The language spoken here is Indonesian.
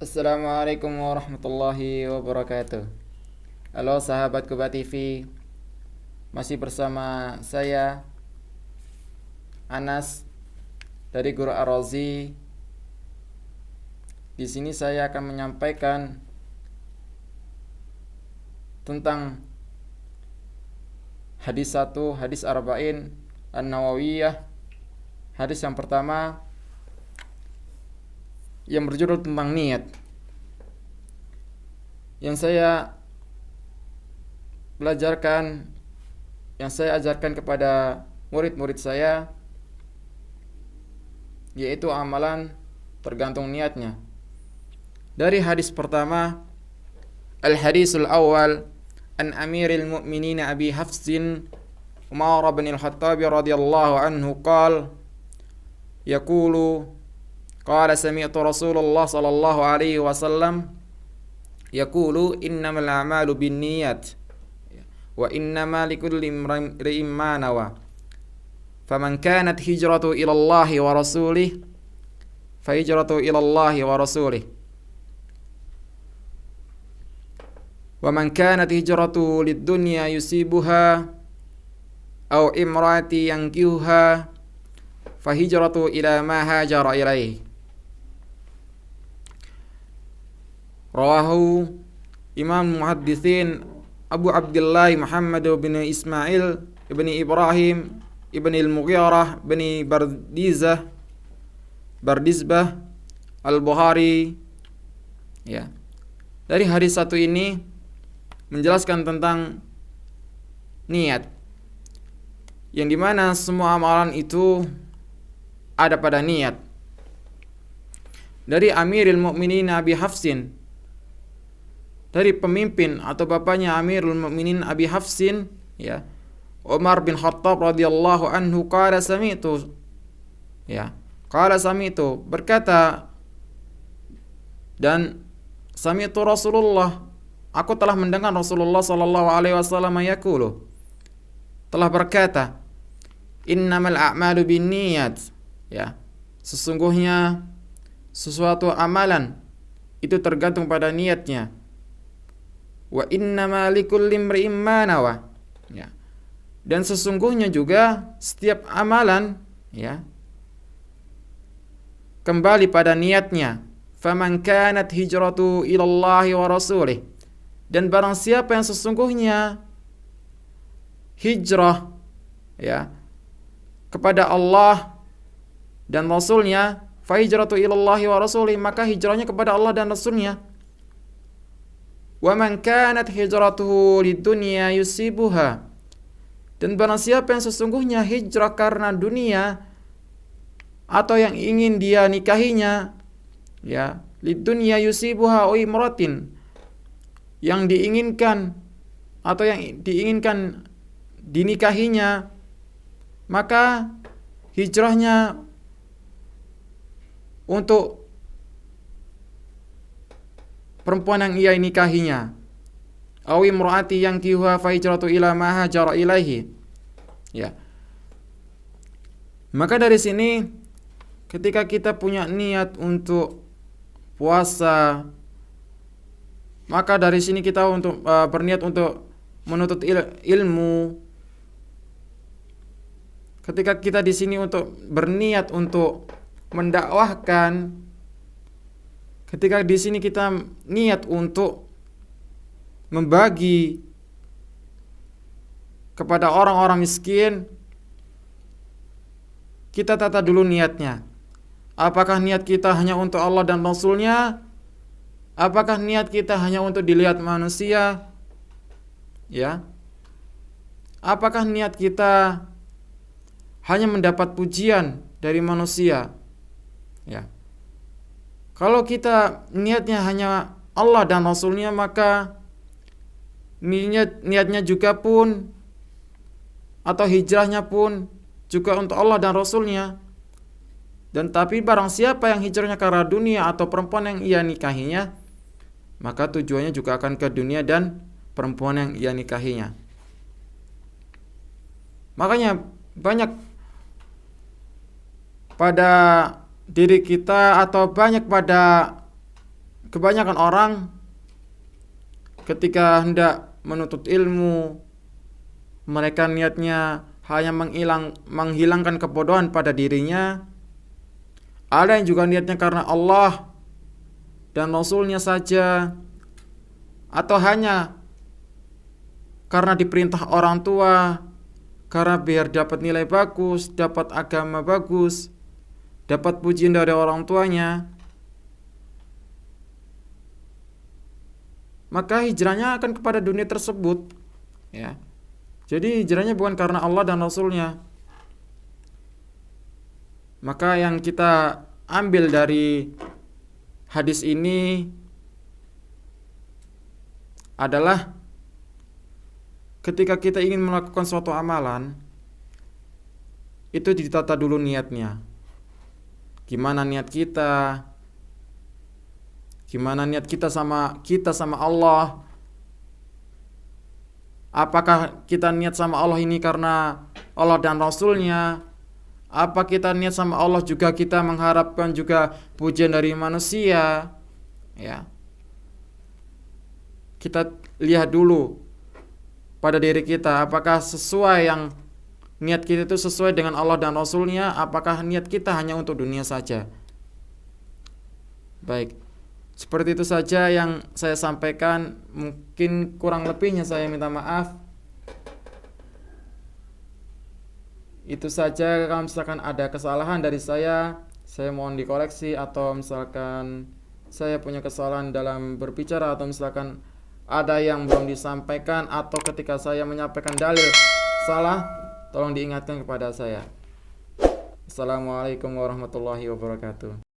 Assalamualaikum warahmatullahi wabarakatuh. Halo sahabat Kuba TV, masih bersama saya Anas dari Guru Ar-Razi. Di sini saya akan menyampaikan tentang hadis 1, hadis Arba'in An-Nawawiyah. Hadis yang pertama yang berjudul tentang niat. Yang saya belajarkan, yang saya ajarkan kepada murid-murid saya, yaitu amalan tergantung niatnya. Dari hadis pertama, al-hadisul awal an Amiril Mu'minin Abi Hafsin Umar bin al-Khattab radhiyallahu anhu qala yaqulu qala sami'tu Rasulullah sallallahu alaihi wasallam yaqulu innamal a'malu binniyat wa innama likulli imrin ma nawa faman kanat hijratu ila Allah wa rasulih fa hijratu ila Allah wa rasulih wa man kanat hijratu lid dunya yusibuha aw imrati yankihuha fa hijratu ila ma hajara ilaihi. Rawahu Imam Muhadditsin Abu Abdullah Muhammad bin Ismail bin Ibrahim bin Al-Mughirah bin Bardizbah Al-Bukhari. Ya. Dari hadis satu ini menjelaskan tentang niat, yang dimana semua amalan itu ada pada niat. Dari Amirul Mukminin Abi Hafsin, dari pemimpin atau bapaknya Amirul Mukminin Abi Hafsin, ya, Umar bin Khattab radhiyallahu anhu qala sami'tu, ya, qala sami'tu, berkata, dan sami'tu Rasulullah, aku telah mendengar Rasulullah sallallahu alaihi wasallam yaqulu, telah berkata, innamal a'malu binniyat, ya, sesungguhnya sesuatu amalan itu tergantung pada niatnya. Wa innama likulli imrin ma nawa, ya, dan sesungguhnya juga setiap amalan, ya, kembali pada niatnya. Faman kanat hijratu ila Allah wa rasulih, dan barang siapa yang sesungguhnya hijrah, ya, kepada Allah dan Rasulnya, fa hijratu ila Allah wa rasulih, maka hijrahnya kepada Allah dan Rasulnya. Wa man kanat hijratuhu lidunya yusibuha, dan barang siapa yang sesungguhnya hijrah karena dunia atau yang ingin dia nikahinya, ya, lidunya yusibuha imratin, yang diinginkan atau yang diinginkan dinikahinya, maka hijrahnya untuk perempuan yang ia nikahinya. Aw imraati yankihuha fa hijratu ila ma hajara ilaihi. Ya. Maka dari sini ketika kita punya niat untuk puasa, maka dari sini kita untuk berniat untuk menuntut ilmu. Ketika kita di sini untuk berniat untuk mendakwahkan, ketika di sini kita niat untuk membagi kepada orang-orang miskin, kita tata dulu niatnya. Apakah niat kita hanya untuk Allah dan Rasulnya? Apakah niat kita hanya untuk dilihat manusia? Ya. Apakah niat kita hanya mendapat pujian dari manusia? Ya. Kalau kita niatnya hanya Allah dan Rasulnya, maka niatnya juga pun atau hijrahnya pun juga untuk Allah dan Rasulnya. Dan tapi barang siapa yang hijrahnya karena dunia atau perempuan yang ia nikahinya, maka tujuannya juga akan ke dunia dan perempuan yang ia nikahinya. Makanya banyak pada diri kita atau banyak pada kebanyakan orang ketika hendak menuntut ilmu, mereka niatnya hanya menghilangkan kebodohan pada dirinya. Ada yang juga niatnya karena Allah dan Rasulnya saja, atau hanya karena diperintah orang tua, karena biar dapat nilai bagus, dapat agama bagus, dapat pujian dari orang tuanya. Maka hijrahnya akan kepada dunia tersebut, ya. Jadi hijrahnya bukan karena Allah dan Rasulnya. Maka yang kita ambil dari hadis ini adalah ketika kita ingin melakukan suatu amalan, itu ditata dulu niatnya. Gimana niat kita? Gimana niat kita sama Allah? Apakah kita niat sama Allah ini karena Allah dan Rasulnya? Apa kita niat sama Allah juga kita mengharapkan juga pujian dari manusia? Ya. Kita lihat dulu pada diri kita, apakah sesuai yang niat kita itu sesuai dengan Allah dan Rasulnya? Apakah niat kita hanya untuk dunia saja? Baik, seperti itu saja yang saya sampaikan. Mungkin kurang lebihnya saya minta maaf. Itu saja. Kalau misalkan ada kesalahan dari saya mohon dikoreksi. Atau misalkan saya punya kesalahan dalam berbicara, atau misalkan ada yang belum disampaikan, atau ketika saya menyampaikan dalil salah, tolong diingatkan kepada saya. Assalamualaikum warahmatullahi wabarakatuh.